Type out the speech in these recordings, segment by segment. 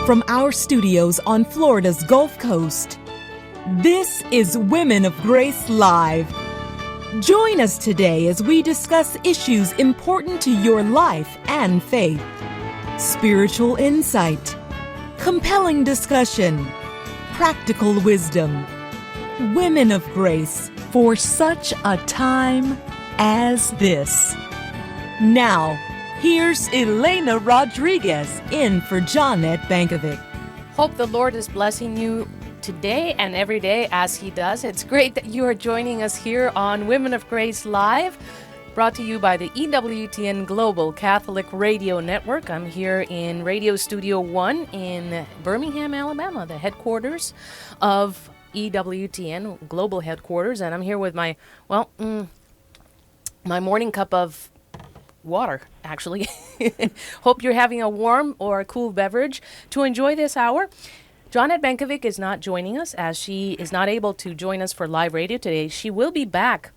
from our studios on Florida's Gulf Coast. This is Women of Grace Live. Join us today as we discuss issues important to your life and faith. Spiritual insight, compelling discussion, practical wisdom. Women of Grace for such a time as this. Now, here's Elena Rodriguez in for Jonette Bankovic. Hope the Lord is blessing you today and every day as He does. It's great that you are joining us here on Women of Grace Live, brought to you by the EWTN Global Catholic Radio Network. I'm here in Radio Studio 1 in Birmingham, Alabama, the headquarters of EWTN, global headquarters, and I'm here with my morning cup of water, actually. Hope you're having a warm or a cool beverage to enjoy this hour. Jonette Bankovic is not joining us as she is not able to join us for live radio today. She will be back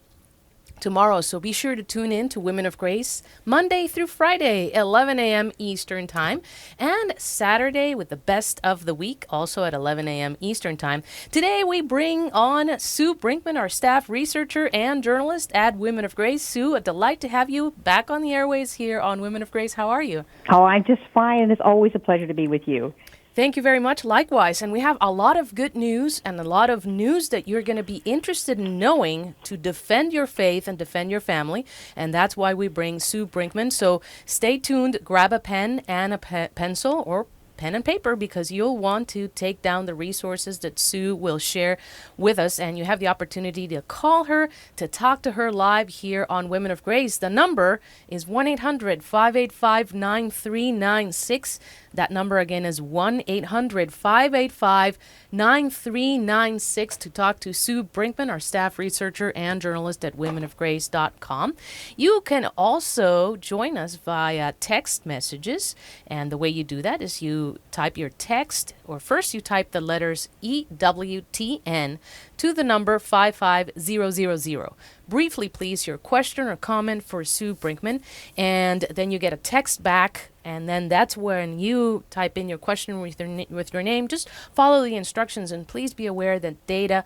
tomorrow, so be sure to tune in to Women of Grace Monday through Friday, 11 a.m. Eastern Time, and Saturday with the best of the week, also at 11 a.m. Eastern Time. Today we bring on Sue Brinkman, our staff researcher and journalist at Women of Grace. Sue, a delight to have you back on the airways here on Women of Grace. How are you? Oh, I'm just fine, and it's always a pleasure to be with you. Thank you very much. Likewise. And we have a lot of good news and a lot of news that you're going to be interested in knowing to defend your faith and defend your family. And that's why we bring Sue Brinkman. So stay tuned. Grab a pen and a pencil or pen and paper because you'll want to take down the resources that Sue will share with us. And you have the opportunity to call her, to talk to her live here on Women of Grace. The number is 1-800-585-9396. That number again is 1-800-585-9396 to talk to Sue Brinkman, our staff researcher and journalist at womenofgrace.com. You can also join us via text messages. And the way you do that is you type your text, or first you type the letters EWTN to the number 55000. Briefly, please, your question or comment for Sue Brinkman, and then you get a text back, and then that's when you type in your question with your name. Just follow the instructions, and please be aware that data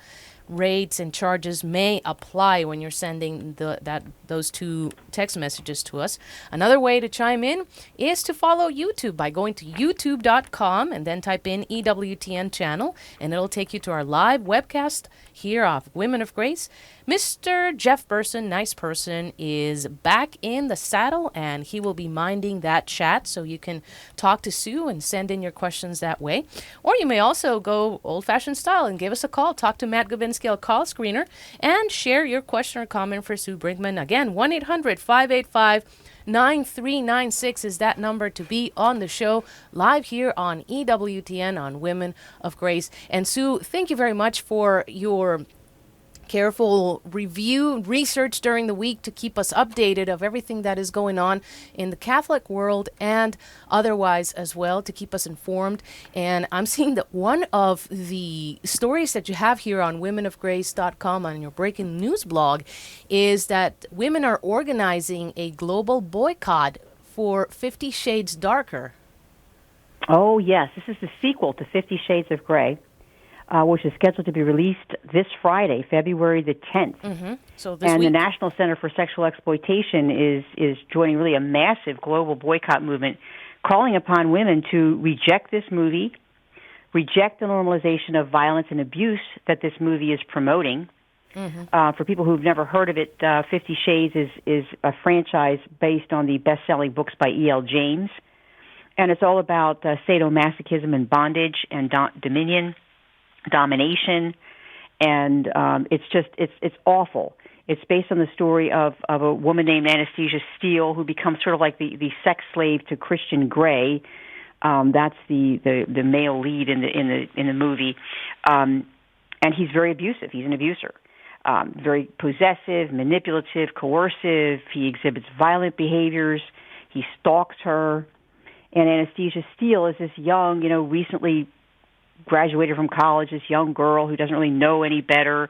rates and charges may apply when you're sending those two text messages to us. Another way to chime in is to follow YouTube by going to youtube.com and then type in EWTN channel, and it'll take you to our live webcast here of Women of Grace. Mr. Jeff Burson, nice person, is back in the saddle, and he will be minding that chat, so you can talk to Sue and send in your questions that way. Or you may also go old-fashioned style and give us a call. Talk to Matt Gavinsky, our call screener, and share your question or comment for Sue Brinkman. Again, 1-800-585-9396 is that number to be on the show live here on EWTN on Women of Grace. And Sue, thank you very much for your careful review, research during the week to keep us updated of everything that is going on in the Catholic world and otherwise as well, to keep us informed. And I'm seeing that one of the stories that you have here on womenofgrace.com on your breaking news blog is that women are organizing a global boycott for 50 Shades Darker. Oh, yes. This is the sequel to 50 Shades of Grey, which is scheduled to be released this Friday, February the 10th. Mm-hmm. So the National Center for Sexual Exploitation is joining really a massive global boycott movement, calling upon women to reject this movie, reject the normalization of violence and abuse that this movie is promoting. Mm-hmm. For people who've never heard of it, 50 Shades is a franchise based on the best-selling books by E.L. James, and it's all about sadomasochism and bondage and domination, and it's awful. It's based on the story of a woman named Anastasia Steele who becomes sort of like the sex slave to Christian Grey. That's the male lead in the movie, and he's very abusive. He's an abuser, very possessive, manipulative, coercive. He exhibits violent behaviors. He stalks her, and Anastasia Steele is this young, recently graduated from college, this young girl who doesn't really know any better,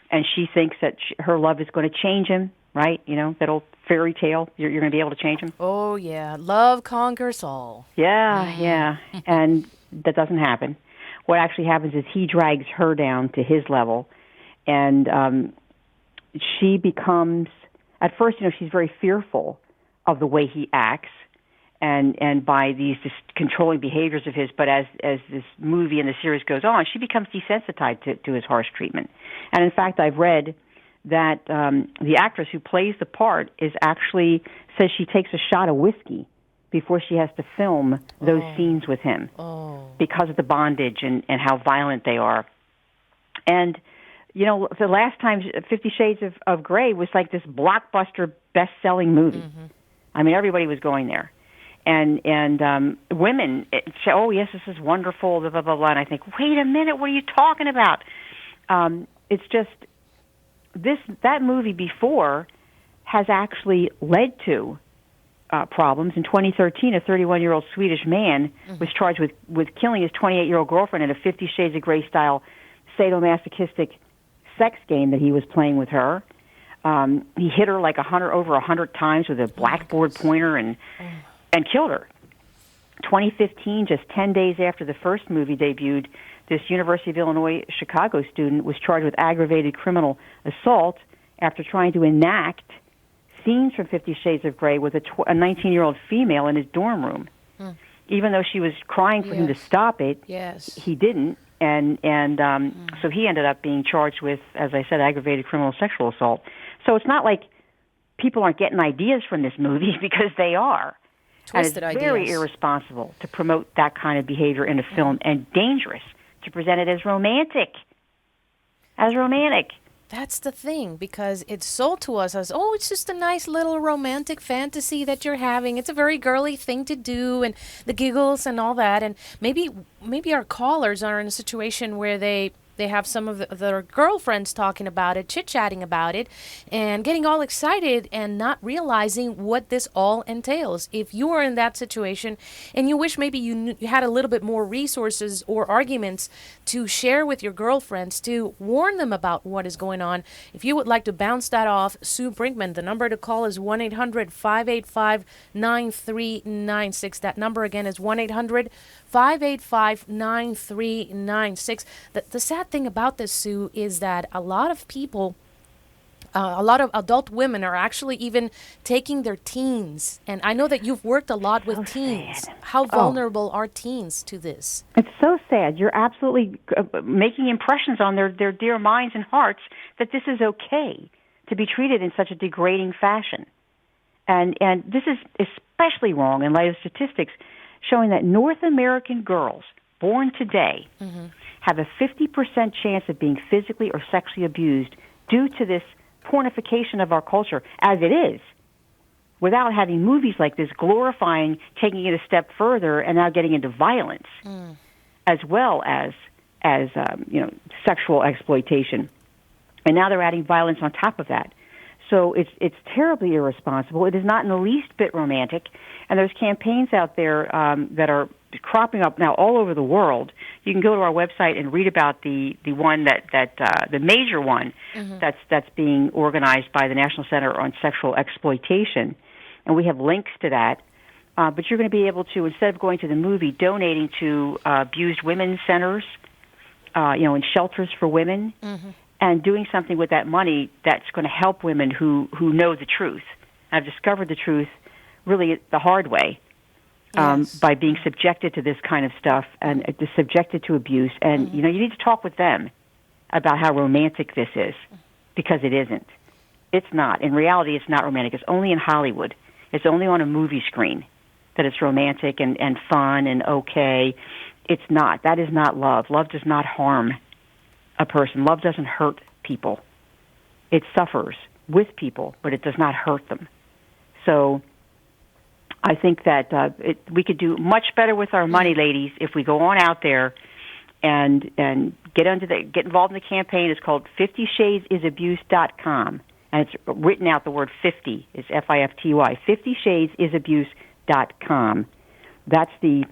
and she thinks that her love is going to change him, right? That old fairy tale, you're going to be able to change him. Oh, yeah. Love conquers all. Yeah. And that doesn't happen. What actually happens is he drags her down to his level, and she becomes, at first, she's very fearful of the way he acts and by these controlling behaviors of his, but as this movie and the series goes on, she becomes desensitized to his harsh treatment. And in fact, I've read that the actress who plays the part says she takes a shot of whiskey before she has to film those scenes with him because of the bondage and how violent they are. And, the last time 50 Shades of Grey was like this blockbuster best-selling movie. Mm-hmm. I mean, everybody was going there. And women say, oh, yes, this is wonderful, blah, blah, blah, blah. And I think, wait a minute, what are you talking about? It's just that movie before has actually led to problems. In 2013, a 31-year-old Swedish man was charged with killing his 28-year-old girlfriend in a 50 Shades of Grey style sadomasochistic sex game that he was playing with her. He hit her like over 100 times with a blackboard pointer and killed her. 2015, just 10 days after the first movie debuted, this University of Illinois Chicago student was charged with aggravated criminal assault after trying to enact scenes from 50 Shades of Grey with a 19-year-old female in his dorm room. Even though she was crying for him to stop it, he didn't. And so he ended up being charged with, as I said, aggravated criminal sexual assault. So it's not like people aren't getting ideas from this movie, because they are. Twisted and it's ideas. Very irresponsible to promote that kind of behavior in a film, and dangerous to present it as romantic. That's the thing, because it's sold to us as, it's just a nice little romantic fantasy that you're having. It's a very girly thing to do, and the giggles and all that. And maybe our callers are in a situation where they have some of their girlfriends talking about it, chit-chatting about it, and getting all excited and not realizing what this all entails. If you are in that situation and you wish maybe you had a little bit more resources or arguments to share with your girlfriends to warn them about what is going on, if you would like to bounce that off Sue Brinkman, the number to call is 1-800-585-9396. That number again is 1-800-585-9396. The sad thing about this, Sue, is that a lot of people, a lot of adult women are actually even taking their teens. And I know that you've worked a lot with teens. Sad. How vulnerable are teens to this? It's so sad. You're absolutely making impressions on their dear minds and hearts that this is okay to be treated in such a degrading fashion. And this is especially wrong in light of statistics showing that North American girls born today have a 50% chance of being physically or sexually abused due to this pornification of our culture, as it is, without having movies like this glorifying, taking it a step further, and now getting into violence, as well as sexual exploitation. And now they're adding violence on top of that. So it's terribly irresponsible. It is not in the least bit romantic. And there's campaigns out there that are cropping up now all over the world. You can go to our website and read about the one that the major one that's being organized by the National Center on Sexual Exploitation, and we have links to that. But you're going to be able to, instead of going to the movie, donating to abused women's centers, in shelters for women, and doing something with that money that's going to help women who know the truth. I've discovered the truth really the hard way. By being subjected to this kind of stuff and subjected to abuse. And, you need to talk with them about how romantic this is, because it isn't. It's not. In reality, it's not romantic. It's only in Hollywood. It's only on a movie screen that it's romantic and fun and okay. It's not. That is not love. Love does not harm a person. Love doesn't hurt people. It suffers with people, but it does not hurt them. So I think that we could do much better with our money, ladies, if we go on out there and get involved in the campaign. It's called 50shadesisabuse.com, and it's written out the word 50. It's FIFTY. 50shadesisabuse.com. That's the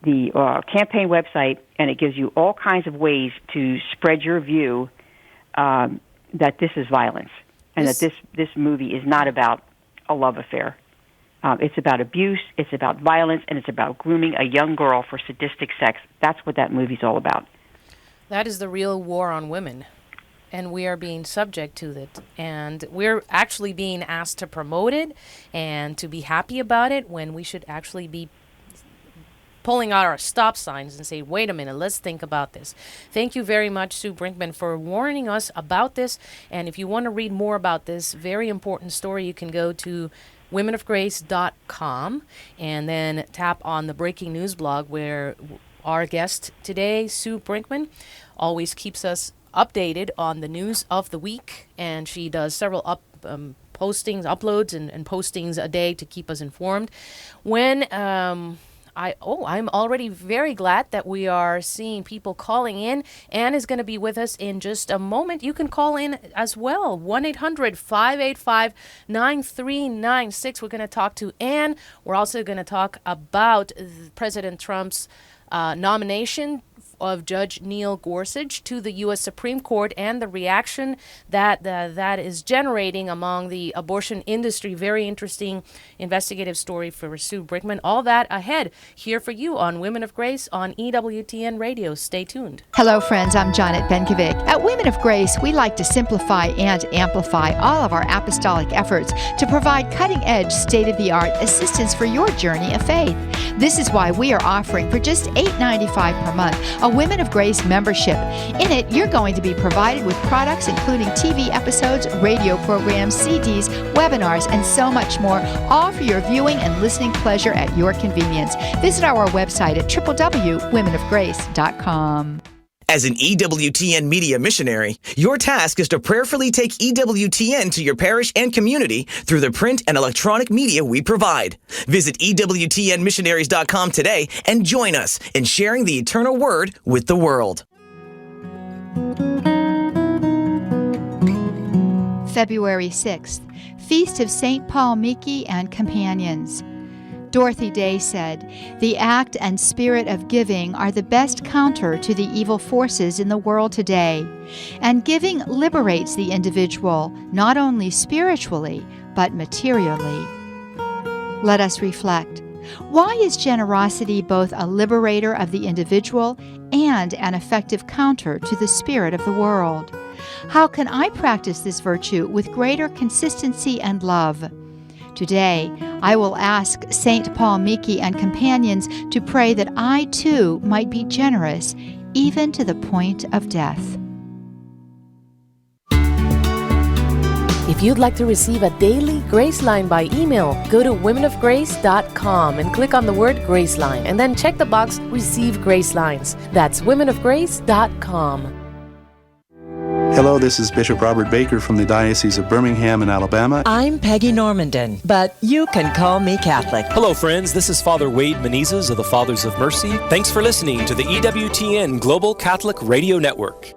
campaign website, and it gives you all kinds of ways to spread your view that this is violence and that this movie is not about a love affair. It's about abuse, it's about violence, and it's about grooming a young girl for sadistic sex. That's what that movie's all about. That is the real war on women. And we are being subject to it. And we're actually being asked to promote it and to be happy about it when we should actually be pulling out our stop signs and say, wait a minute, let's think about this. Thank you very much, Sue Brinkman, for warning us about this. And if you want to read more about this very important story, you can go to womenofgrace.com and then tap on the breaking news blog where our guest today, Sue Brinkman, always keeps us updated on the news of the week, and she does several postings, uploads, and postings a day to keep us informed. I'm already very glad that we are seeing people calling in. Anne is going to be with us in just a moment. You can call in as well, 1-800-585-9396. We're going to talk to Anne. We're also going to talk about President Trump's nomination of Judge Neil Gorsuch to the U.S. Supreme Court and the reaction that is generating among the abortion industry. Very interesting investigative story for Sue Brinkman. All that ahead here for you on Women of Grace on EWTN Radio. Stay tuned. Hello, friends. I'm Janet Benkovic. At Women of Grace, we like to simplify and amplify all of our apostolic efforts to provide cutting-edge, state-of-the-art assistance for your journey of faith. This is why we are offering for just $8.95 per month a Women of Grace membership. In it, you're going to be provided with products including TV episodes, radio programs, CDs, webinars, and so much more, all for your viewing and listening pleasure at your convenience. Visit our website at www.womenofgrace.com. As an EWTN media missionary, your task is to prayerfully take EWTN to your parish and community through the print and electronic media we provide. Visit EWTNmissionaries.com today and join us in sharing the eternal word with the world. February 6th, Feast of St. Paul Miki and Companions. Dorothy Day said, "The act and spirit of giving are the best counter to the evil forces in the world today, and giving liberates the individual not only spiritually, but materially." Let us reflect. Why is generosity both a liberator of the individual and an effective counter to the spirit of the world? How can I practice this virtue with greater consistency and love? Today, I will ask St. Paul Miki and Companions to pray that I too might be generous, even to the point of death. If you'd like to receive a daily Graceline by email, go to womenofgrace.com and click on the word Graceline, and then check the box Receive Gracelines. That's womenofgrace.com. Hello, this is Bishop Robert Baker from the Diocese of Birmingham in Alabama. I'm Peggy Normandin, but you can call me Catholic. Hello, friends. This is Father Wade Menezes of the Fathers of Mercy. Thanks for listening to the EWTN Global Catholic Radio Network.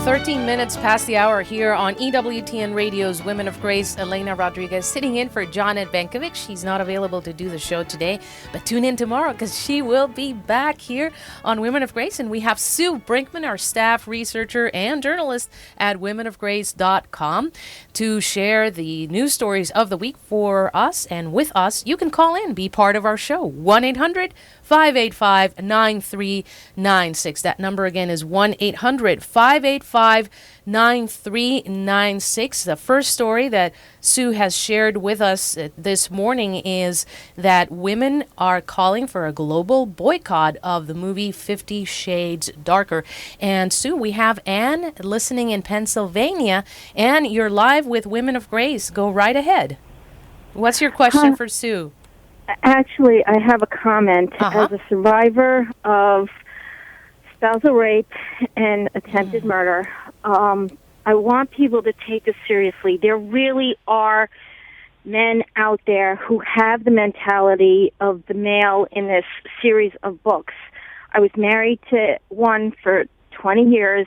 13 minutes past the hour here on EWTN Radio's Women of Grace. Elena Rodriguez sitting in for Janet Benkovic. She's not available to do the show today, but tune in tomorrow because she will be back here on Women of Grace. And we have Sue Brinkman, our staff researcher and journalist at womenofgrace.com, to share the news stories of the week for us and with us. You can call in, be part of our show, 1-800-585-9396. That number again is 1-800-585-9396. The first story that Sue has shared with us this morning is that women are calling for a global boycott of the movie 50 Shades Darker. And Sue, we have Anne listening in Pennsylvania. Anne, you're live with Women of Grace. Go right ahead. What's your question for Sue? Actually, I have a comment. As a survivor of spousal rape and attempted murder, I want people to take this seriously. There really are men out there who have the mentality of the male in this series of books. I was married to one for 20 years,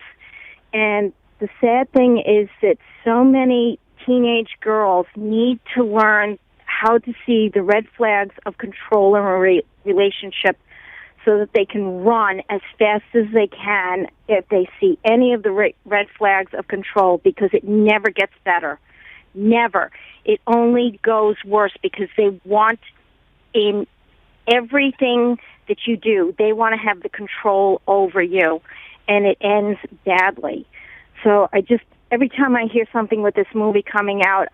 and the sad thing is that so many teenage girls need to learn how to see the red flags of control in a relationship so that they can run as fast as they can if they see any of the red flags of control, because it never gets better. Never. It only goes worse because they want in everything that you do, they want to have the control over you, and it ends badly. So every time I hear something with this movie coming out,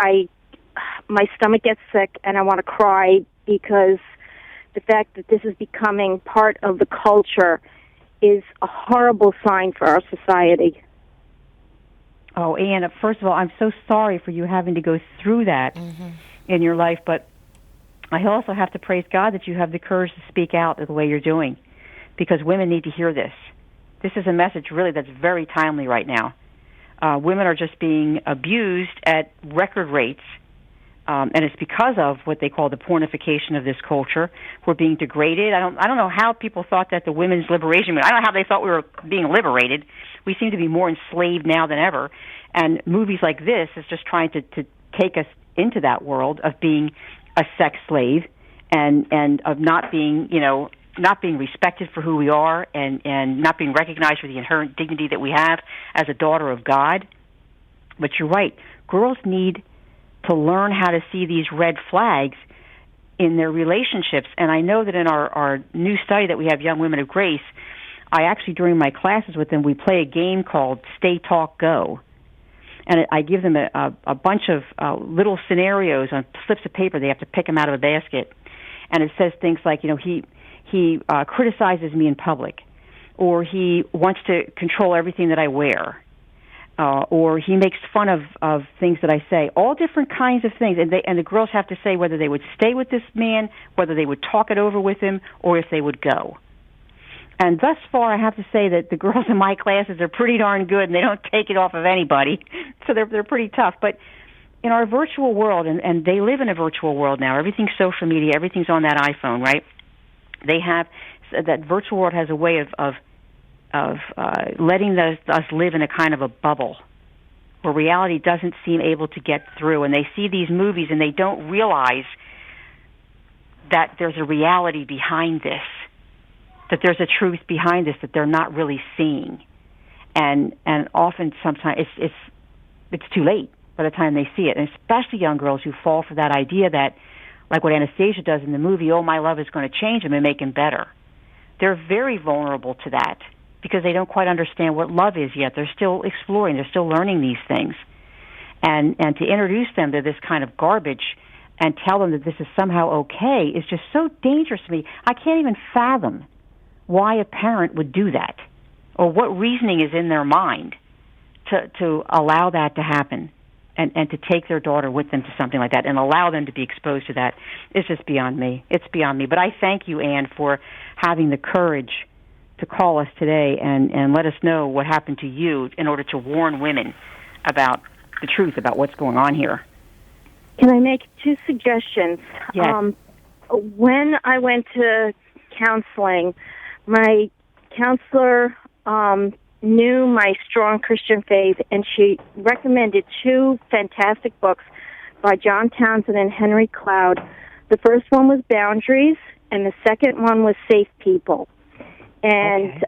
my stomach gets sick and I want to cry, because the fact that this is becoming part of the culture is a horrible sign for our society. Oh, Ann, first of all, I'm so sorry for you having to go through that in your life, but I also have to praise God that you have the courage to speak out the way you're doing, because women need to hear this. This is a message really that's very timely right now. Women are just being abused at record rates, and it's because of what they call the pornification of this culture. We're being degraded. I don't know how people thought that the women's liberation movement, I don't know how they thought we were being liberated. We seem to be more enslaved now than ever, and movies like this is just trying to take us into that world of being a sex slave and of not being, not being respected for who we are, and not being recognized for the inherent dignity that we have as a daughter of God. But you're right. Girls need to learn how to see these red flags in their relationships. And I know that in our new study that we have, Young Women of Grace, I actually, during my classes with them, we play a game called Stay, Talk, Go. And I give them a bunch of little scenarios on slips of paper. They have to pick them out of a basket. And it says things like, he criticizes me in public, or he wants to control everything that I wear, or he makes fun of things that I say, all different kinds of things. And the girls have to say whether they would stay with this man, whether they would talk it over with him, or if they would go. And thus far, I have to say that the girls in my classes are pretty darn good, and they don't take it off of anybody, so they're pretty tough. But in our virtual world, and they live in a virtual world now, everything's social media, everything's on that iPhone, right? They have, that virtual world has a way of letting us live in a kind of a bubble where reality doesn't seem able to get through, and they see these movies and they don't realize that there's a reality behind this, that there's a truth behind this that they're not really seeing, and often sometimes it's too late by the time they see it, and especially young girls who fall for that idea that, like what Anastasia does in the movie, oh, my love is going to change him and make him better. They're very vulnerable to that because they don't quite understand what love is yet. They're still exploring. They're still learning these things, and to introduce them to this kind of garbage and tell them that this is somehow okay is just so dangerous to me. I can't even fathom why a parent would do that, or what reasoning is in their mind to allow that to happen, and to take their daughter with them to something like that and allow them to be exposed to that. It's just beyond me. It's beyond me. But I thank you, Ann, for having the courage to call us today and let us know what happened to you in order to warn women about the truth about what's going on here. Can I make two suggestions? Yes. When I went to counseling, my counselor knew my strong Christian faith, and she recommended two fantastic books by John Townsend and Henry Cloud. The first one was Boundaries, and the second one was Safe People. And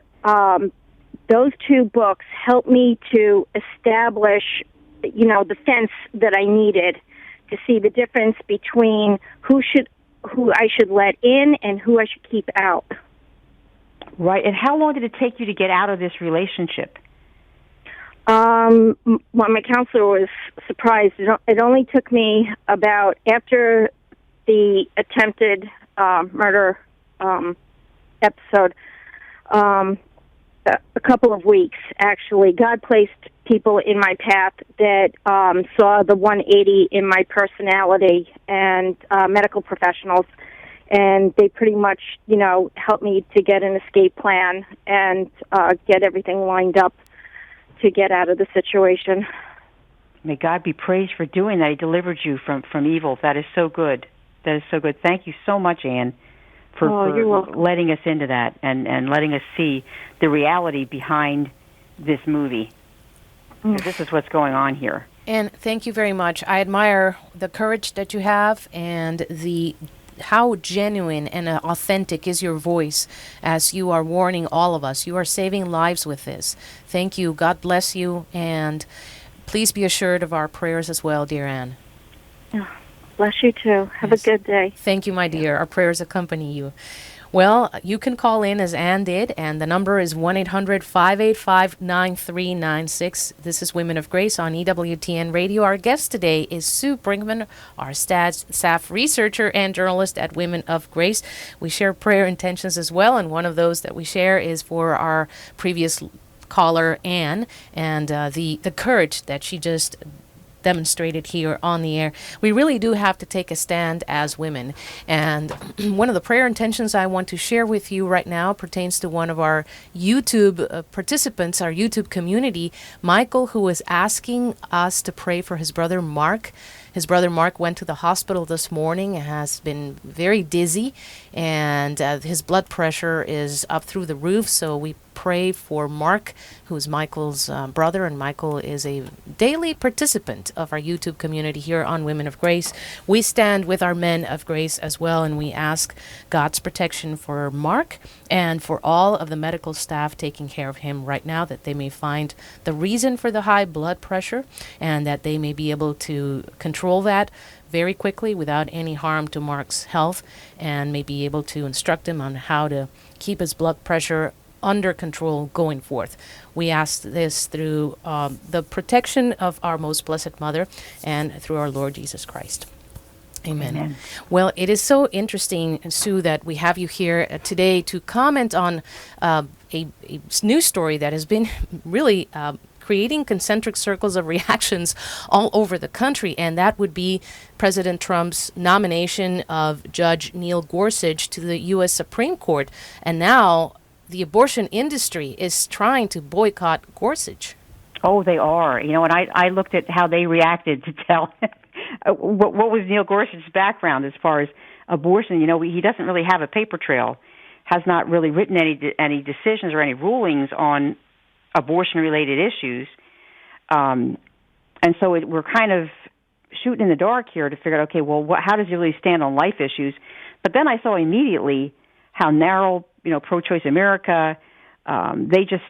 those two books helped me to establish, the fence that I needed to see the difference between who I should let in and who I should keep out. Right. And how long did it take you to get out of this relationship? Well, my counselor was surprised. It only took me about, after the attempted murder episode, a couple of weeks, actually. God placed people in my path that saw the 180 in my personality, and medical professionals. And they pretty much, helped me to get an escape plan and get everything lined up to get out of the situation. May God be praised for doing that. He delivered you from evil. That is so good. That is so good. Thank you so much, Ann, for letting us into that and letting us see the reality behind this movie. This is what's going on here. And thank you very much. I admire the courage that you have and how genuine and authentic is your voice as you are warning all of us. You are saving lives with this. Thank you. God bless you. And please be assured of our prayers as well, dear Anne. Oh, bless you too. Have a good day. Thank you, my dear. Our prayers accompany you. Well, you can call in as Anne did, and the number is 1-800-585-9396. This is Women of Grace on EWTN Radio. Our guest today is Sue Brinkman, our staff researcher and journalist at Women of Grace. We share prayer intentions as well, and one of those that we share is for our previous caller, Anne, and the courage that she just demonstrated here on the air. We really do have to take a stand as women. And one of the prayer intentions I want to share with you right now pertains to one of our YouTube participants, our YouTube community, Michael, who is asking us to pray for his brother Mark. His brother Mark went to the hospital this morning and has been very dizzy, and his blood pressure is up through the roof. So we pray for Mark, who's Michael's brother, and Michael is a daily participant of our YouTube community here on Women of Grace. We stand with our men of grace as well, and we ask God's protection for Mark and for all of the medical staff taking care of him right now, that they may find the reason for the high blood pressure and that they may be able to control that very quickly without any harm to Mark's health, and may be able to instruct him on how to keep his blood pressure under control going forth. We ask this through the protection of our most blessed Mother and through our Lord Jesus Christ. Amen. Amen. Well, it is so interesting, Sue, that we have you here today to comment on a news story that has been really creating concentric circles of reactions all over the country, and that would be President Trump's nomination of Judge Neil Gorsuch to the U.S. Supreme Court. And now the abortion industry is trying to boycott Gorsuch. Oh, they are. You know, and I looked at how they reacted to tell what was Neil Gorsuch's background as far as abortion. You know, he doesn't really have a paper trail, has not really written any decisions or any rulings on abortion-related issues. And so we're kind of shooting in the dark here to figure out, okay, well, how does he really stand on life issues? But then I saw immediately how narrow, Pro-Choice America, they just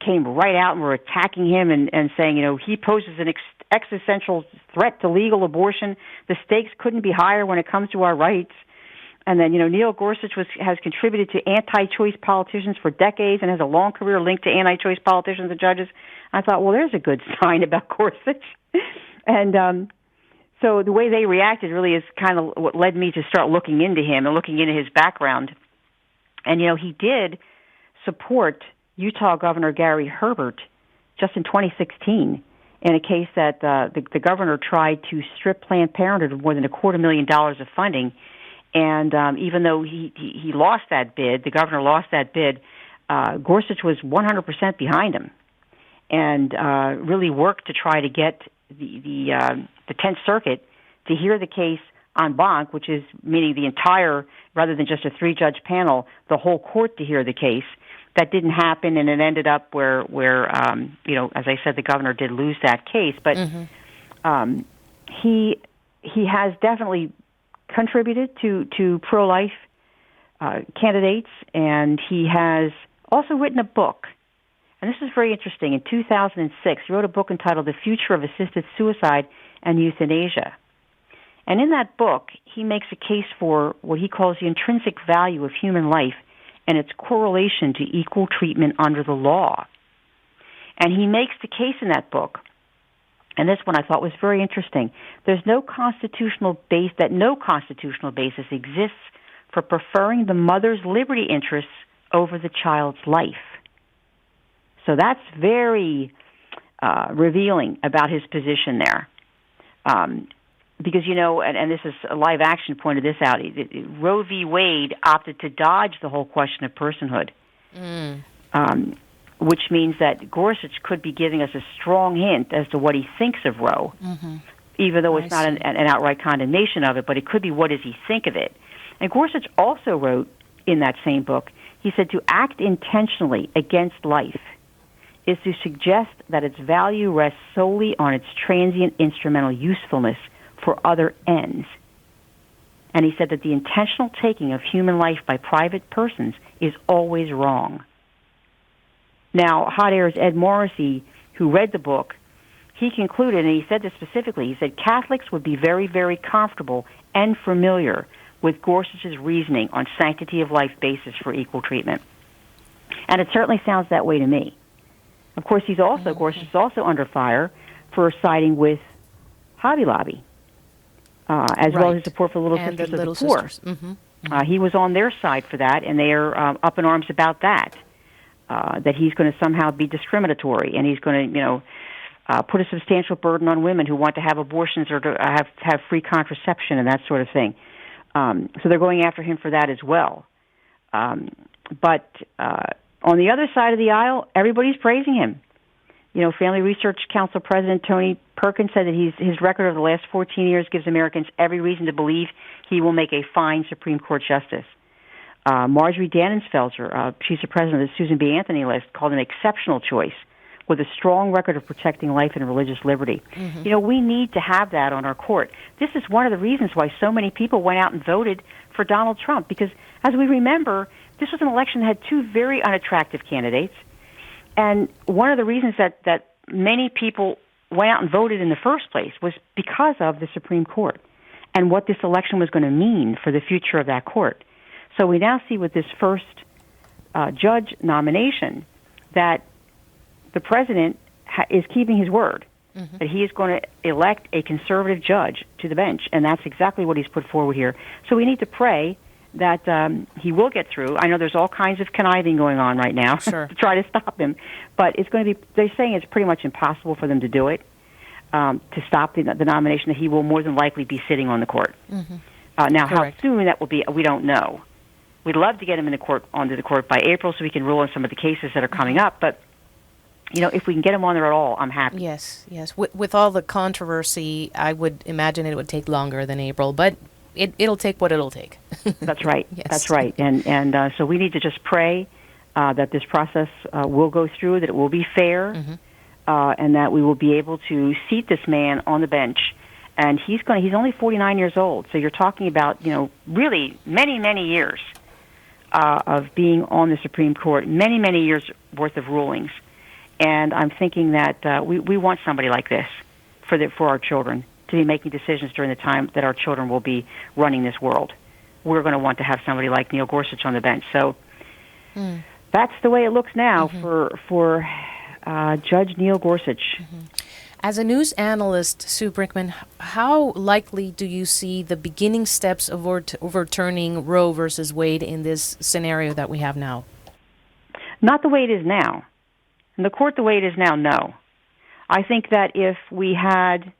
came right out and were attacking him and saying, he poses an existential threat to legal abortion. The stakes couldn't be higher when it comes to our rights. And then, Neil Gorsuch has contributed to anti-choice politicians for decades and has a long career linked to anti-choice politicians and judges. I thought, well, there's a good sign about Gorsuch. And so the way they reacted really is kind of what led me to start looking into him and looking into his background. And, he did support Utah Governor Gary Herbert just in 2016 in a case that the governor tried to strip Planned Parenthood of more than $250,000 of funding. And even though he lost that bid, the governor lost that bid, Gorsuch was 100% behind him and really worked to try to get the 10th Circuit to hear the case en banc, which is meaning the entire, rather than just a 3-judge panel, the whole court to hear the case. That didn't happen, and it ended up where as I said, the governor did lose that case. But he has definitely contributed to pro-life candidates, and he has also written a book. And this is very interesting. In 2006, he wrote a book entitled The Future of Assisted Suicide and Euthanasia. And in that book, he makes a case for what he calls the intrinsic value of human life and its correlation to equal treatment under the law. And he makes the case in that book, and this one I thought was very interesting. There's no constitutional basis exists for preferring the mother's liberty interests over the child's life. So that's very revealing about his position there. Because, and this is a live action pointed this out, Roe v. Wade opted to dodge the whole question of personhood, which means that Gorsuch could be giving us a strong hint as to what he thinks of Roe, even though it's not an outright condemnation of it, but it could be what does he think of it. And Gorsuch also wrote in that same book, he said, to act intentionally against life is to suggest that its value rests solely on its transient instrumental usefulness for other ends. And he said that the intentional taking of human life by private persons is always wrong. Now, Hot Air's Ed Morrissey, who read the book, he concluded, and he said this specifically, he said Catholics would be very, very comfortable and familiar with Gorsuch's reasoning on sanctity of life basis for equal treatment. And it certainly sounds that way to me. Of course, Gorsuch is also under fire for siding with Hobby Lobby, as well as his support for Little Sisters of the Poor. He was on their side for that, and they are up in arms about that, that he's going to somehow be discriminatory, and he's going to, put a substantial burden on women who want to have abortions or to have free contraception and that sort of thing. So they're going after him for that as well. But on the other side of the aisle, everybody's praising him. Family Research Council President Tony Perkins said that his record over the last 14 years gives Americans every reason to believe he will make a fine Supreme Court justice. Marjorie Dannenfelser, she's the president of the Susan B. Anthony list, called an exceptional choice with a strong record of protecting life and religious liberty. We need to have that on our court. This is one of the reasons why so many people went out and voted for Donald Trump, because as we remember, this was an election that had two very unattractive candidates. And one of the reasons that many people went out and voted in the first place was because of the Supreme Court and what this election was going to mean for the future of that court. So we now see with this first judge nomination that the president is keeping his word, that he is going to elect a conservative judge to the bench, and that's exactly what he's put forward here. So we need to pray that he will get through. I know there's all kinds of conniving going on right now to try to stop him, but it's going to be, they're saying it's pretty much impossible for them to do it, to stop the nomination, that he will more than likely be sitting on the court. Now, how soon that will be, we don't know. We'd love to get him onto the court by April so we can rule on some of the cases that are coming up, but if we can get him on there at all, I'm happy. Yes. With all the controversy, I would imagine it would take longer than April, but it'll take what it'll take. That's right. Yes. That's right. And so we need to just pray that this process will go through, that it will be fair, and that we will be able to seat this man on the bench. And he's only 49 years old, so you're talking about, really many, many years of being on the Supreme Court, many, many years worth of rulings. And I'm thinking that we want somebody like this for our children to be making decisions during the time that our children will be running this world. We're going to want to have somebody like Neil Gorsuch on the bench. So that's the way it looks now for Judge Neil Gorsuch. As a news analyst, Sue Brinkman, how likely do you see the beginning steps of overturning Roe versus Wade in this scenario that we have now? Not the way it is now. In the court, the way it is now, no. I think that if we had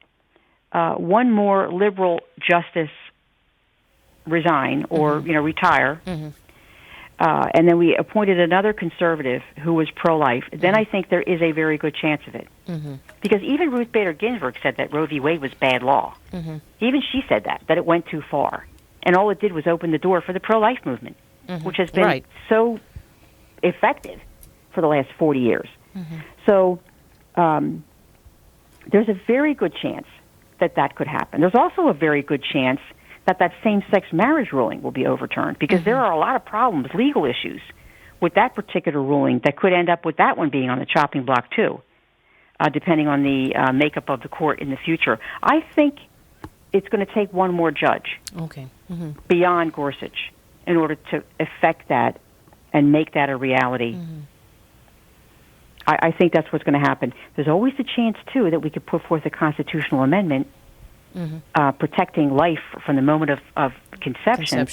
one more liberal justice resign or retire, and then we appointed another conservative who was pro-life, then I think there is a very good chance of it. Because even Ruth Bader Ginsburg said that Roe v. Wade was bad law. Even she said that it went too far. And all it did was open the door for the pro-life movement, which has been so effective for the last 40 years. So there's a very good chance that could happen. There's also a very good chance that same-sex marriage ruling will be overturned, because there are a lot of problems, legal issues, with that particular ruling that could end up with that one being on the chopping block too, depending on the makeup of the court in the future. I think it's going to take one more judge beyond Gorsuch in order to effect that and make that a reality. I think that's what's going to happen. There's always a chance, too, that we could put forth a constitutional amendment protecting life from the moment of conception.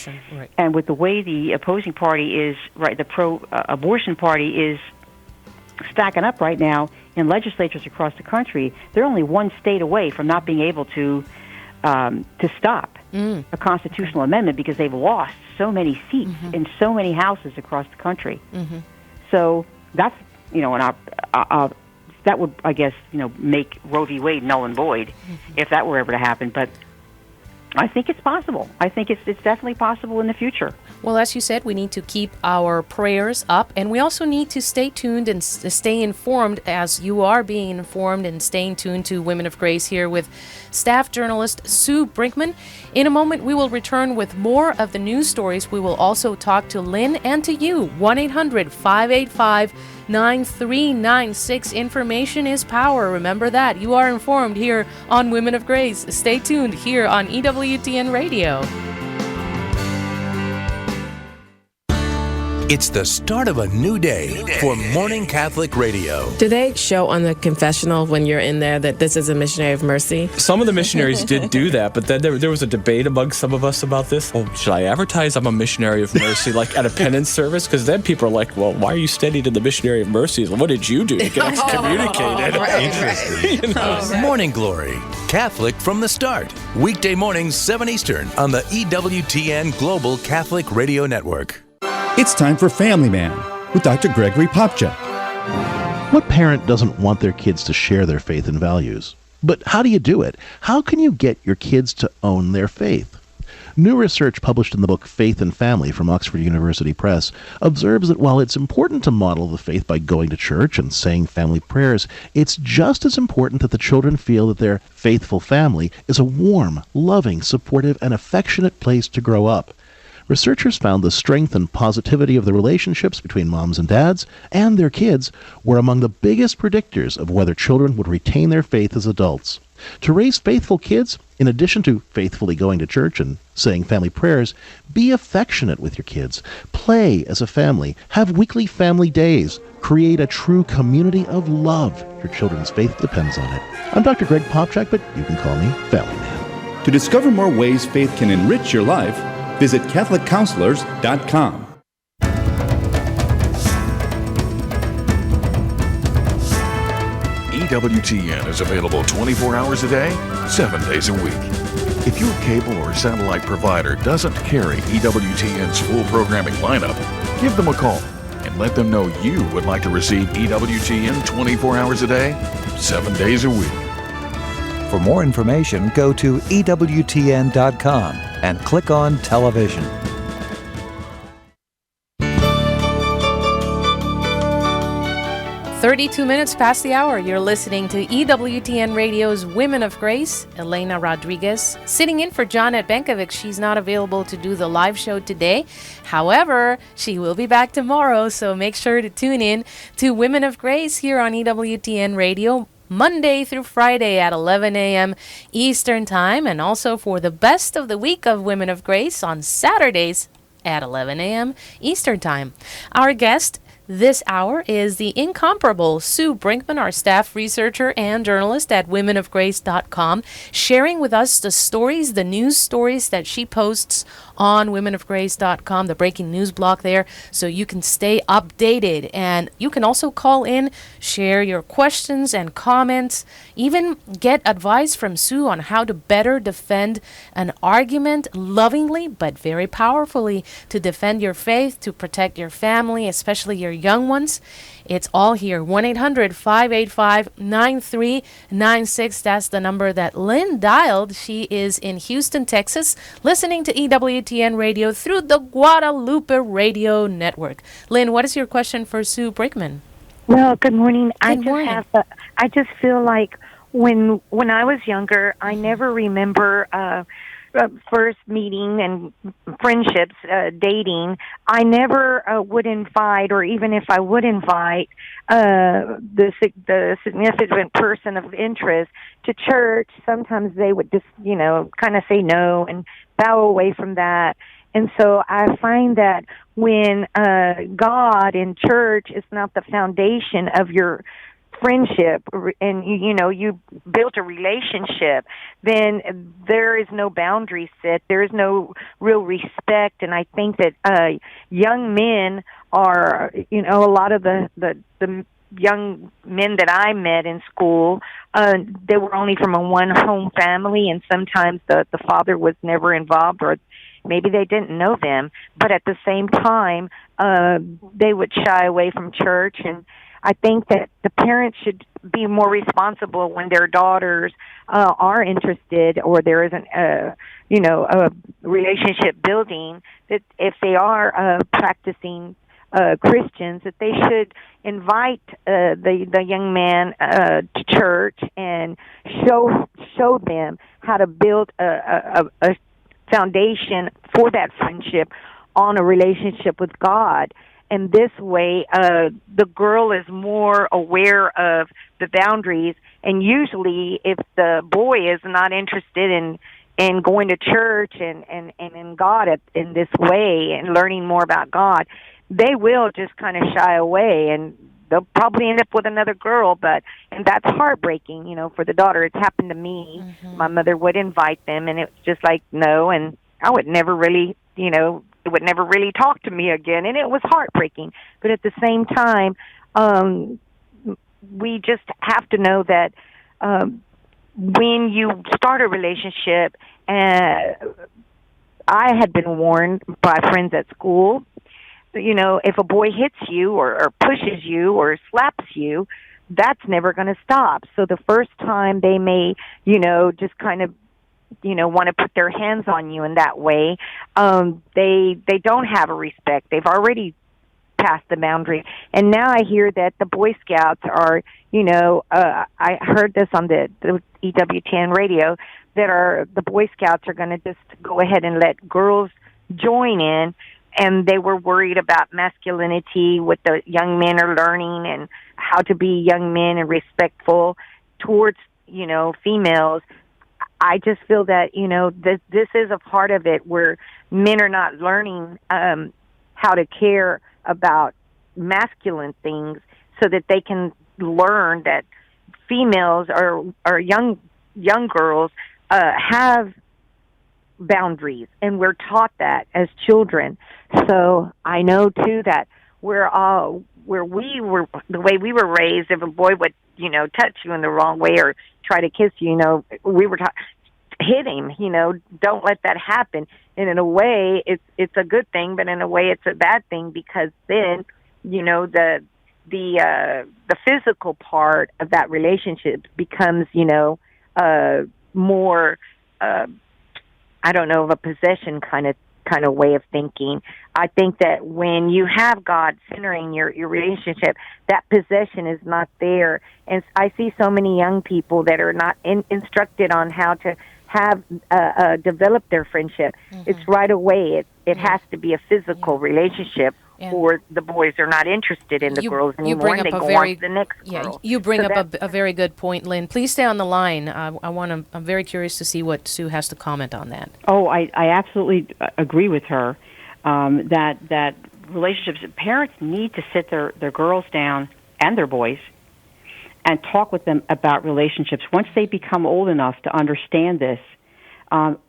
And with the way the opposing party is, the pro-abortion party is stacking up right now in legislatures across the country, they're only one state away from not being able to stop a constitutional amendment, because they've lost so many seats in so many houses across the country. So that's, that would, I guess, make Roe v. Wade null and void if that were ever to happen. But I think it's possible. I think it's definitely possible in the future. Well, as you said, we need to keep our prayers up, and we also need to stay tuned and stay informed, as you are being informed and staying tuned to Women of Grace here with staff journalist Sue Brinkman. In a moment, we will return with more of the news stories. We will also talk to Lynn and to you, 1-800-585 9396. Information is power. Remember that. You are informed here on Women of Grace. Stay tuned here on EWTN Radio. It's the start of a new day for Morning Catholic Radio. Do they show on the confessional when you're in there that this is a missionary of mercy? Some of the missionaries did do that, but then there was a debate among some of us about this. Oh, should I advertise I'm a missionary of mercy, like at a penance service? Because then people are like, well, why are you studying in the missionary of mercy? What did you do to get excommunicated? Interesting. Morning Glory, Catholic from the start. Weekday mornings, 7 Eastern on the EWTN Global Catholic Radio Network. It's time for Family Man with Dr. Gregory Popchak. What parent doesn't want their kids to share their faith and values? But how do you do it? How can you get your kids to own their faith? New research published in the book Faith and Family from Oxford University Press observes that while it's important to model the faith by going to church and saying family prayers, it's just as important that the children feel that their faithful family is a warm, loving, supportive, and affectionate place to grow up. Researchers found the strength and positivity of the relationships between moms and dads and their kids were among the biggest predictors of whether children would retain their faith as adults. To raise faithful kids, in addition to faithfully going to church and saying family prayers, be affectionate with your kids, play as a family, have weekly family days, create a true community of love. Your children's faith depends on it. I'm Dr. Greg Popchak, but you can call me Family Man. To discover more ways faith can enrich your life, visit CatholicCounselors.com. EWTN is available 24 hours a day, 7 days a week. If your cable or satellite provider doesn't carry EWTN's full programming lineup, give them a call and let them know you would like to receive EWTN 24 hours a day, 7 days a week. For more information, go to EWTN.com and click on Television. 32 minutes past the hour. You're listening to EWTN Radio's Women of Grace. Elena Rodriguez sitting in for Janet Benkovic. She's not available to do the live show today. However, she will be back tomorrow, so make sure to tune in to Women of Grace here on EWTN Radio Monday through Friday at 11 a.m. Eastern Time, and also for the best of the week of Women of Grace on Saturdays at 11 a.m. Eastern Time. Our guest this hour is the incomparable Sue Brinkman, our staff researcher and journalist at womenofgrace.com, sharing with us the stories, the news stories that she posts on womenofgrace.com, the breaking news blog there, so you can stay updated. And you can also call in, share your questions and comments, even get advice from Sue on how to better defend an argument lovingly but very powerfully, to defend your faith, to protect your family, especially your young ones. It's all here. 1-800-585-9396. That's the number that Lynn dialed. She is in Houston, Texas, listening to EWTN Radio through the Guadalupe Radio Network. Lynn, what is your question for Sue Brinkman? Well, good morning. Good morning. I just feel like when I was younger, I never remember first meeting and friendships, dating. I never would invite, or even if I would invite the significant person of interest to church, sometimes they would just, kind of say no and bow away from that. And so I find that when God and church is not the foundation of your friendship, and you built a relationship, then there is no boundary set, there is no real respect. And I think that young men are, a lot of the young men that I met in school, they were only from a one home family, and sometimes the father was never involved, or maybe they didn't know them, but at the same time they would shy away from church. And I think that the parents should be more responsible when their daughters are interested, or there isn't a relationship building, that if they are practicing Christians, that they should invite the young man to church and show them how to build a foundation for that friendship on a relationship with God. and this way the girl is more aware of the boundaries. And usually if the boy is not interested in going to church and in God in this way and learning more about God, they will just kind of shy away, and they'll probably end up with another girl. And that's heartbreaking, for the daughter. It's happened to me. Mm-hmm. My mother would invite them, and it's just like, no, and I would never really, it would never really talk to me again, and it was heartbreaking. But at the same time, we just have to know that when you start a relationship, I had been warned by friends at school, if a boy hits you or pushes you or slaps you, that's never going to stop. So the first time they may, just kind of, want to put their hands on you in that way, they don't have a respect. They've already passed the boundary. And now I hear that the Boy Scouts are, I heard this on the EWTN radio, that the Boy Scouts are going to just go ahead and let girls join in, and they were worried about masculinity, what the young men are learning, and how to be young men and respectful towards, females. I just feel that, this is a part of it where men are not learning how to care about masculine things so that they can learn that females or young girls have boundaries, and we're taught that as children. So I know too that the way we were raised, if a boy would touch you in the wrong way or try to kiss you, we were taught, hit him, don't let that happen. And in a way it's a good thing, but in a way it's a bad thing, because then the physical part of that relationship becomes more I don't know, of a possession kind of way of thinking. I think that when you have God centering your relationship, that possession is not there. And I see so many young people that are not instructed on how to have develop their friendship. Mm-hmm. It's right away. It has to be a physical relationship, or the boys are not interested in the girls anymore, and they go on to the next girl. You bring up a very good point, Lynn. Please stay on the line. I'm very curious to see what Sue has to comment on that. Oh, I absolutely agree with her that relationships, parents need to sit their girls down and their boys and talk with them about relationships once they become old enough to understand this.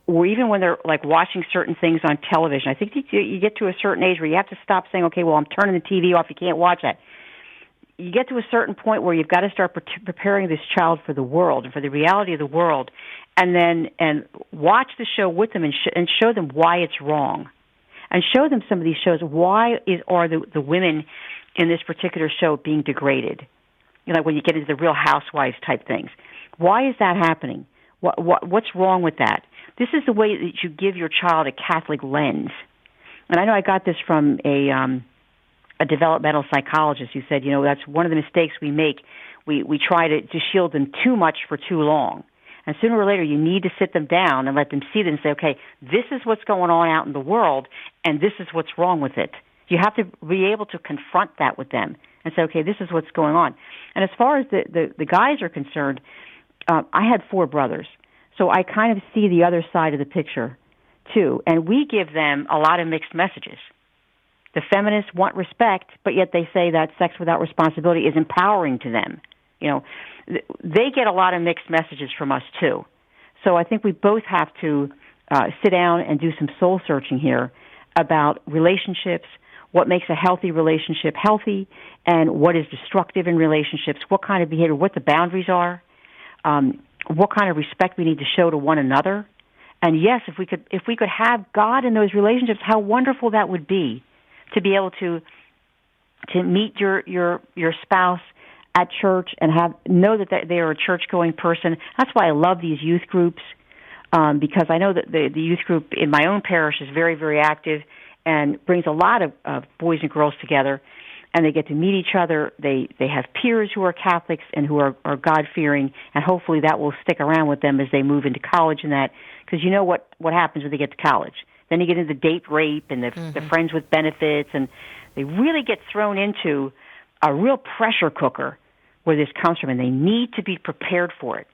Or even when they're like watching certain things on television. I think you get to a certain age where you have to stop saying, okay, well, I'm turning the TV off, you can't watch that. You get to a certain point where you've got to start preparing this child for the world and for the reality of the world, and watch the show with them and show them why it's wrong. And show them some of these shows. Why are the women in this particular show being degraded? Like when you get into the Real Housewives type things. Why is that happening? What's wrong with that? This is the way that you give your child a Catholic lens. And I know I got this from a developmental psychologist who said, that's one of the mistakes we make. We try to shield them too much for too long. And sooner or later, you need to sit them down and let them see them and say, okay, this is what's going on out in the world, and this is what's wrong with it. You have to be able to confront that with them and say, okay, this is what's going on. And as far as the guys are concerned, I had 4 brothers, so I kind of see the other side of the picture, too. And we give them a lot of mixed messages. The feminists want respect, but yet they say that sex without responsibility is empowering to them. They get a lot of mixed messages from us, too. So I think we both have to sit down and do some soul searching here about relationships, what makes a healthy relationship healthy, and what is destructive in relationships, what kind of behavior, what the boundaries are. What kind of respect we need to show to one another. And yes, if we could have God in those relationships, how wonderful that would be, to be able to meet your spouse at church and know that they are a church-going person. That's why I love these youth groups, because I know that the youth group in my own parish is very, very active and brings a lot of boys and girls together. And they get to meet each other. They have peers who are Catholics and who are God-fearing, and hopefully that will stick around with them as they move into college and that. Because you know what happens when they get to college. Then you get into date rape and the friends with benefits, and They really get thrown into a real pressure cooker where this comes from, and they need to be prepared for it.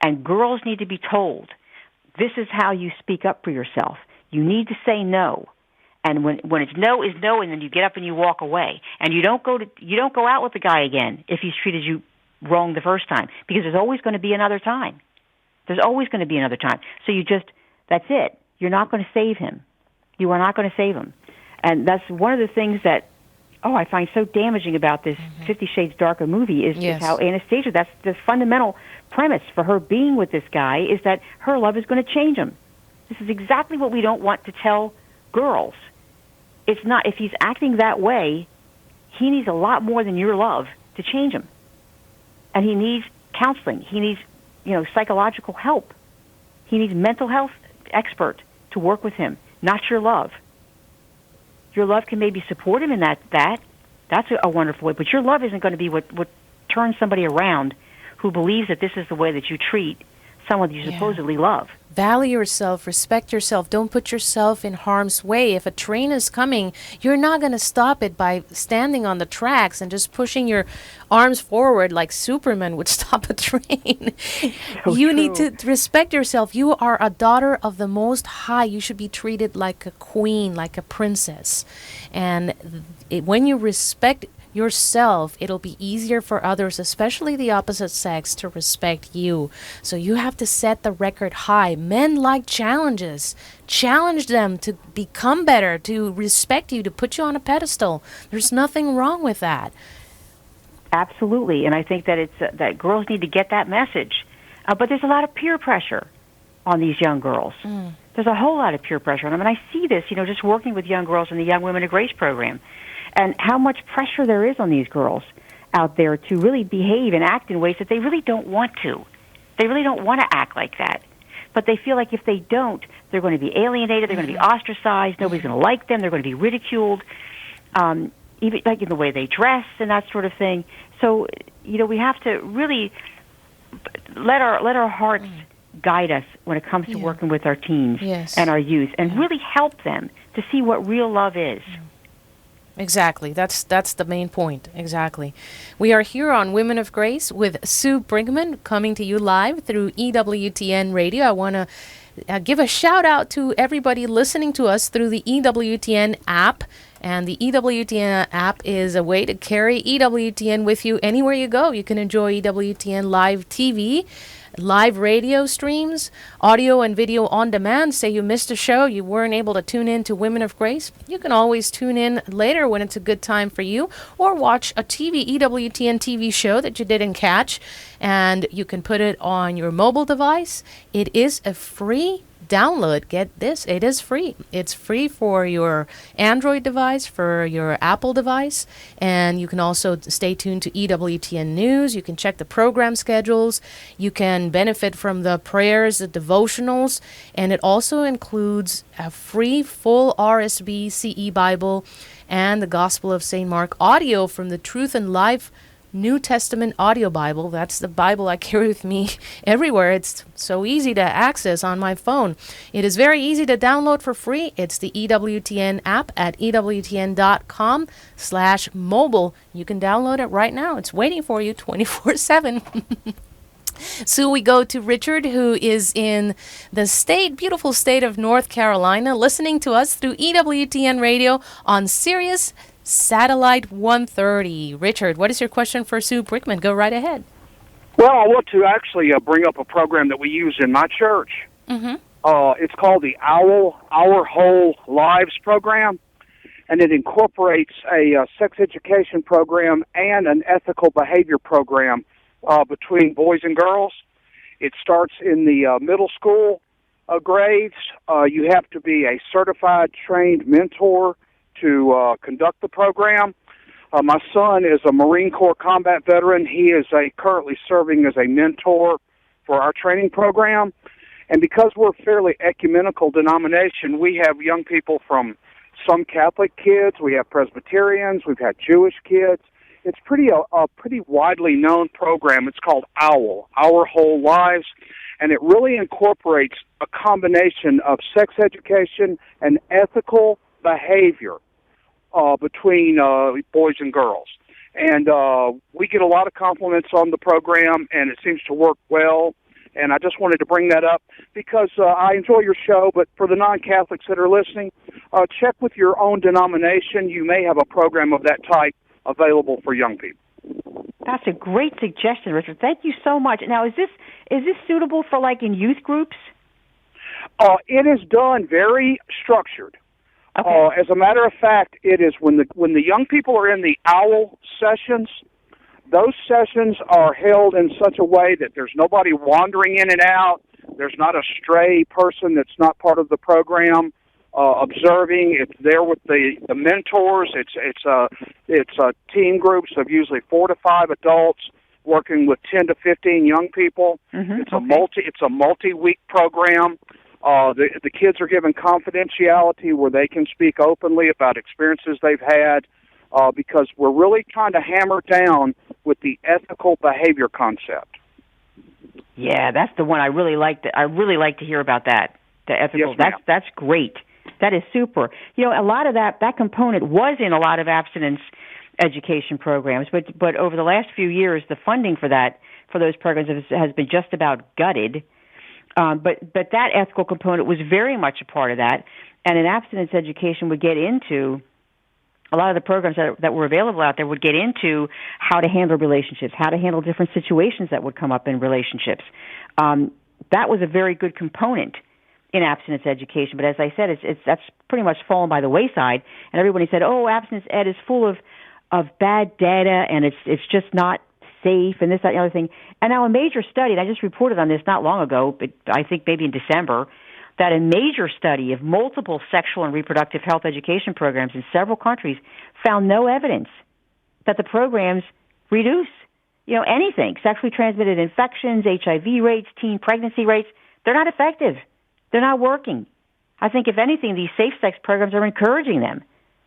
And girls need to be told, this is how you speak up for yourself. You need to say no. And when it's no is no, and then you get up and you walk away. And you don't go out with the guy again if he's treated you wrong the first time, because there's always going to be another time. There's always going to be another time. So that's it. You're not going to save him. You are not going to save him. And that's one of the things that, I find so damaging about this 50 Shades Darker movie is how Anastasia, that's the fundamental premise for her being with this guy, is that her love is going to change him. This is exactly what we don't want to tell girls. It's not, if he's acting that way, he needs a lot more than your love to change him. And he needs counseling. He needs, psychological help. He needs mental health expert to work with him, not your love. Your love can maybe support him in that's a wonderful way, but your love isn't going to be what turns somebody around who believes that this is the way that you treat someone you supposedly love. Value yourself, respect yourself, don't put yourself in harm's way. If a train is coming, you're not going to stop it by standing on the tracks and just pushing your arms forward like Superman would stop a train. You need to respect yourself. You are a daughter of the Most High. You should be treated like a queen, like a princess. And when you respect yourself, it'll be easier for others, especially the opposite sex, to respect you. So you have to set the record high. Men like challenges. Challenge them to become better, to respect you, to put you on a pedestal. There's nothing wrong with that. Absolutely, and I think that that girls need to get that message. But there's a lot of peer pressure on these young girls. There's a whole lot of peer pressure on them, and I see this, just working with young girls in the Young Women of Grace program, and how much pressure there is on these girls out there to really behave and act in ways that they really don't want to. They really don't want to act like that. But they feel like if they don't, they're going to be alienated, they're going to be ostracized, nobody's going to like them, they're going to be ridiculed, even like in the way they dress and that sort of thing. So, we have to really let our hearts guide us when it comes to working with our teens and our youth, and really help them to see what real love is. Exactly. That's the main point. Exactly. We are here on Women of Grace with Sue Brinkman, coming to you live through EWTN Radio. I want to give a shout out to everybody listening to us through the EWTN app. And the EWTN app is a way to carry EWTN with you anywhere you go. You can enjoy EWTN live TV, live radio streams, audio and video on demand. Say you missed a show, you weren't able to tune in to Women of Grace. You can always tune in later when it's a good time for you, or watch a EWTN TV show that you didn't catch, and you can put it on your mobile device. It is a free download. Get this, it is free. It's free for your Android device, for your Apple device, and you can also stay tuned to EWTN News. You can check the program schedules. You can benefit from the prayers, the devotionals, and it also includes a free full RSV CE Bible and the Gospel of St. Mark audio from the Truth and Life New Testament audio Bible. That's the Bible I carry with me everywhere. It's so easy to access on my phone. It is very easy to download for free. It's the EWTN app at EWTN.com/mobile. You can download it right now. It's waiting for you 24/7. So we go to Richard, who is in the beautiful state of North Carolina, listening to us through EWTN Radio on Sirius Satellite 130. Richard, what is your question for Sue Brinkman? Go right ahead. Well, I want to actually bring up a program that we use in my church. It's called the Our Whole Lives program, and it incorporates a sex education program and an ethical behavior program between boys and girls. It starts in the middle school grades. You have to be a certified, trained mentor to conduct the program. My son is a Marine Corps combat veteran. He is currently serving as a mentor for our training program. And because we're a fairly ecumenical denomination, we have young people from some Catholic kids, we have Presbyterians, we've had Jewish kids. It's a pretty widely known program. It's called OWL, Our Whole Lives, and it really incorporates a combination of sex education and ethical behavior between boys and girls. And we get a lot of compliments on the program, and it seems to work well. And I just wanted to bring that up because I enjoy your show, but for the non-Catholics that are listening, check with your own denomination. You may have a program of that type available for young people. That's a great suggestion, Richard. Thank you so much. Now, is this suitable for like in youth groups? It is done very structured. Okay. As a matter of fact, it is when the young people are in the OWL sessions. Those sessions are held in such a way that there's nobody wandering in and out. There's not a stray person that's not part of the program observing. It's there with the mentors. It's team groups of usually 4 to 5 adults working with 10 to 15 young people. Mm-hmm. It's a multi-week program. The kids are given confidentiality where they can speak openly about experiences they've had. Because we're really trying to hammer down with the ethical behavior concept. Yeah, that's the one I really like to hear about that. The ethical. Yes, that's great. That is super. You know, a lot of that component was in a lot of abstinence education programs, but over the last few years, the funding for those programs has been just about gutted. But that ethical component was very much a part of that, and an abstinence education would get into. A lot of the programs that were available out there would get into how to handle relationships, how to handle different situations that would come up in relationships. That was a very good component in abstinence education. But as I said, that's pretty much fallen by the wayside. And everybody said, "Oh, abstinence ed is full of bad data, and it's just not safe, and this, that, and the other thing." And now a major study, and I just reported on this not long ago, but I think maybe in December, that a major study of multiple sexual and reproductive health education programs in several countries found no evidence that the programs reduce, anything, sexually transmitted infections, HIV rates, teen pregnancy rates. They're not effective. They're not working. I think, if anything, these safe sex programs are encouraging them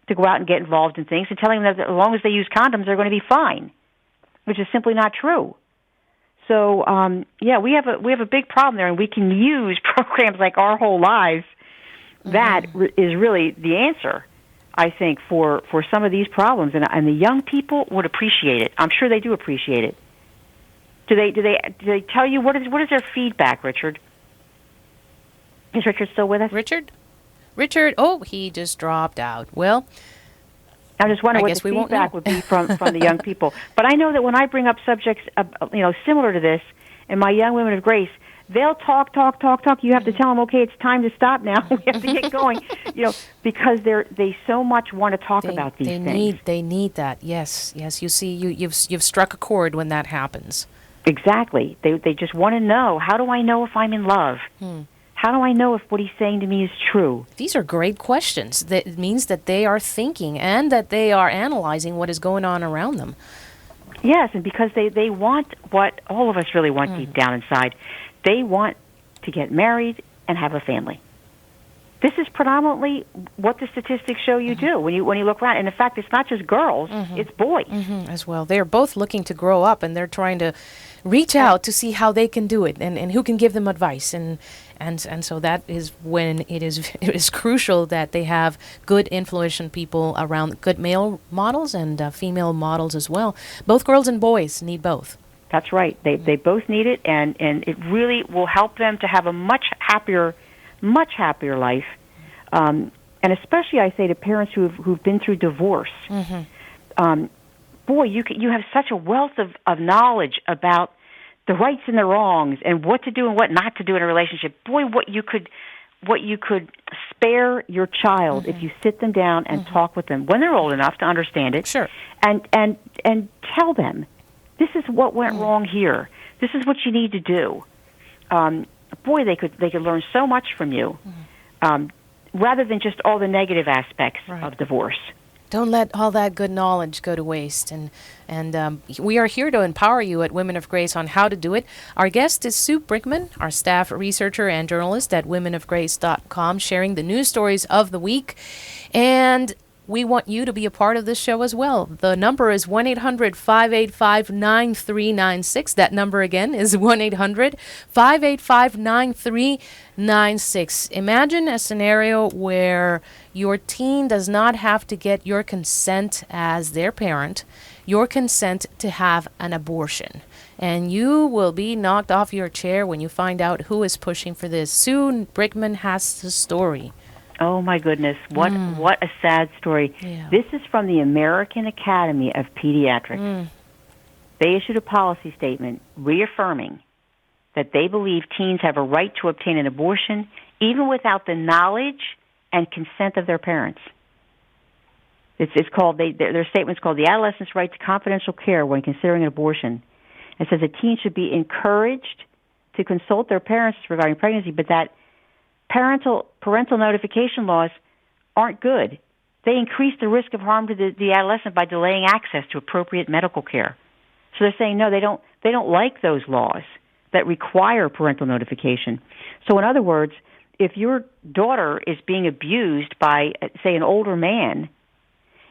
to go out and get involved in things and telling them that as long as they use condoms, they're going to be fine, which is simply not true. So, we have a big problem there, and we can use programs like Our Whole Lives. That is really the answer, I think, for some of these problems, and the young people would appreciate it. I'm sure they do appreciate it. Do they tell you what is their feedback, Richard? Is Richard still with us? Richard? Oh, he just dropped out. Well, I just wonder what the feedback would be from the young people. But I know that when I bring up subjects, similar to this, and my young women of grace, they'll talk. You have to tell them, okay, it's time to stop now. We have to get going, because they so much want to talk about these things. They need that. Yes. You see, you've struck a chord when that happens. Exactly. They just want to know, how do I know if I'm in love? How do I know if what he's saying to me is true? These are great questions. That means that they are thinking and that they are analyzing what is going on around them. Yes, and because they want what all of us really want deep down inside. They want to get married and have a family. This is predominantly what the statistics show you do when you look around. And in fact, it's not just girls, it's boys. As well. They're both looking to grow up, and they're trying to reach out to see how they can do it and who can give them advice. And so that is when it is crucial that they have good influential people around, good male models and female models as well. Both girls and boys need both. That's right. They both need it, and it really will help them to have a much happier life. And especially, I say to parents who've been through divorce, boy, you have such a wealth of knowledge about the rights and the wrongs and what to do and what not to do in a relationship. Boy, what you could spare your child if you sit them down and talk with them when they're old enough to understand it. Sure. And tell them, this is what went wrong here. This is what you need to do. Boy, they could learn so much from you, rather than just all the negative aspects of divorce. Don't let all that good knowledge go to waste. And we are here to empower you at Women of Grace on how to do it. Our guest is Sue Brinkman, our staff researcher and journalist at womenofgrace.com, sharing the news stories of the week. And we want you to be a part of this show as well. The number is 1-800-585-9396. That number again is 1-800-585-9396. Imagine a scenario where your teen does not have to get your consent as their parent, your consent to have an abortion. And you will be knocked off your chair when you find out who is pushing for this. Sue Brinkman has the story. Oh, my goodness. What a sad story. Yeah. This is from the American Academy of Pediatrics. They issued a policy statement reaffirming that they believe teens have a right to obtain an abortion even without the knowledge and consent of their parents. It's called, their statement's called The Adolescent's Right to Confidential Care When Considering an Abortion. It says that teens should be encouraged to consult their parents regarding pregnancy, but that parental notification laws aren't good. They increase the risk of harm to the adolescent by delaying access to appropriate medical care. So they're saying no, they don't like those laws that require parental notification. So in other words, if your daughter is being abused by, say, an older man,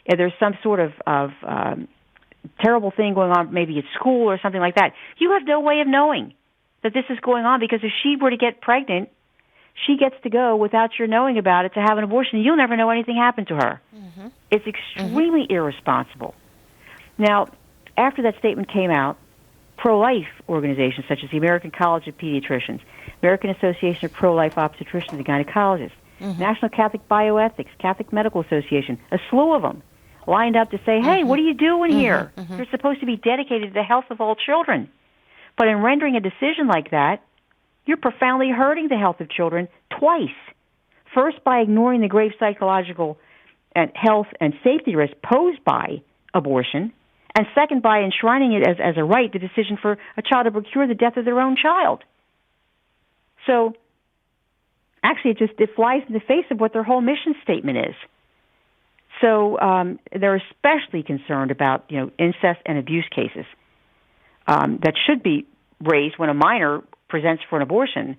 if there's some sort of terrible thing going on, maybe at school or something like that, you have no way of knowing that this is going on, because if she were to get pregnant, she gets to go without your knowing about it to have an abortion. You'll never know anything happened to her. It's extremely irresponsible. Now, after that statement came out, pro-life organizations such as the American College of Pediatricians, American Association of Pro-Life Obstetricians and Gynecologists, National Catholic Bioethics, Catholic Medical Association, a slew of them lined up to say, hey, what are you doing here? You're supposed to be dedicated to the health of all children. But in rendering a decision like that, you're profoundly hurting the health of children twice. First, by ignoring the grave psychological and health and safety risks posed by abortion, and second, by enshrining it as a right, the decision for a child to procure the death of their own child. So, actually, it flies in the face of what their whole mission statement is. So they're especially concerned about incest and abuse cases that should be raised when a minor presents for an abortion.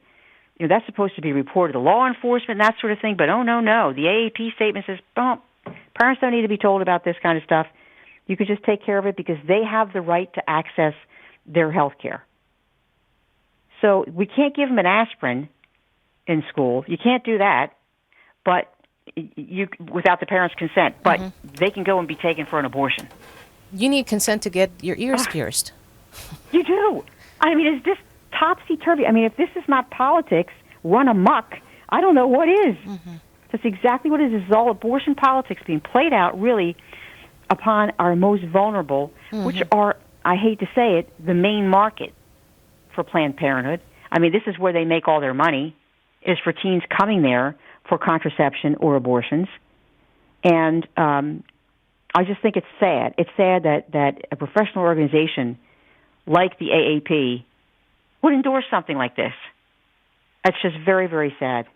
That's supposed to be reported to law enforcement and that sort of thing. But no. The AAP statement says, parents don't need to be told about this kind of stuff. You could just take care of it because they have the right to access their health care. So we can't give them an aspirin in school. You can't do that, but without the parents' consent. But they can go and be taken for an abortion. You need consent to get your ears pierced. You do. I mean, is this topsy-turvy? I mean, if this is not politics run amok, I don't know what is. That's exactly what it is. This is all abortion politics being played out, really, upon our most vulnerable, which are, I hate to say it, the main market for Planned Parenthood. I mean, this is where they make all their money, is for teens coming there for contraception or abortions. And I just think it's sad. It's sad that a professional organization like the AAP would endorse something like this. It's just very, very sad.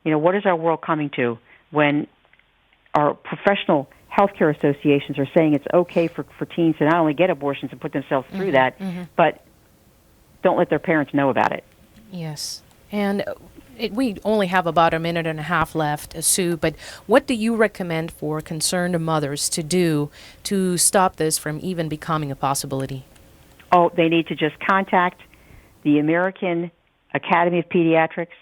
What is our world coming to when our professional healthcare associations are saying it's okay for teens to not only get abortions and put themselves through that, but don't let their parents know about it. Yes. And we only have about a minute and a half left, Sue, but what do you recommend for concerned mothers to do to stop this from even becoming a possibility? Oh, they need to just contact the American Academy of Pediatrics.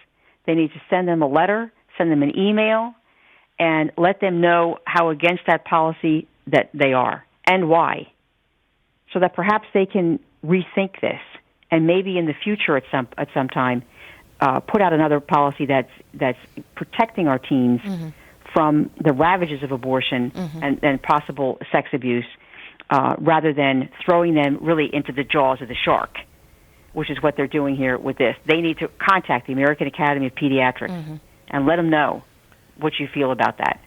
They need to send them a letter, send them an email, and let them know how against that policy that they are and why, so that perhaps they can rethink this and maybe in the future at some time put out another policy that's protecting our teens from the ravages of abortion and possible sex abuse, rather than throwing them really into the jaws of the shark, which is what they're doing here with this. They need to contact the American Academy of Pediatrics and let them know what you feel about that.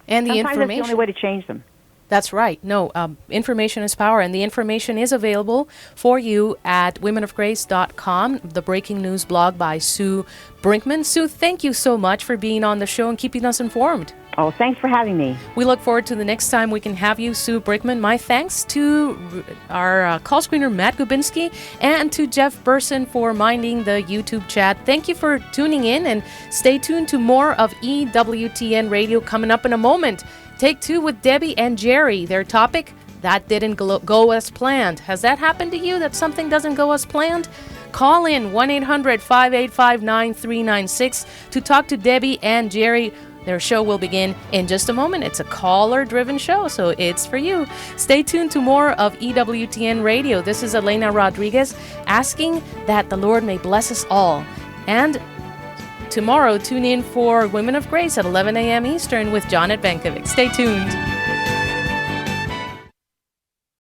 And the Sometimes information. that's the only way to change them. That's right. No, information is power, and the information is available for you at womenofgrace.com, the breaking news blog by Sue Brinkman. Sue, thank you so much for being on the show and keeping us informed. Oh, thanks for having me. We look forward to the next time we can have you, Sue Brinkman. My thanks to our call screener, Matt Gubinski, and to Jeff Burson for minding the YouTube chat. Thank you for tuning in, and stay tuned to more of EWTN Radio coming up in a moment. Take Two with Debbie and Jerry. Their topic, that didn't go as planned. Has that happened to you, that something doesn't go as planned? Call in 1-800-585-9396 to talk to Debbie and Jerry. Their show will begin in just a moment. It's a caller-driven show, so it's for you. Stay tuned to more of EWTN Radio. This is Elena Rodriguez asking that the Lord may bless us all. And tomorrow, tune in for Women of Grace at 11 a.m. Eastern with Janet Benkovic. Stay tuned.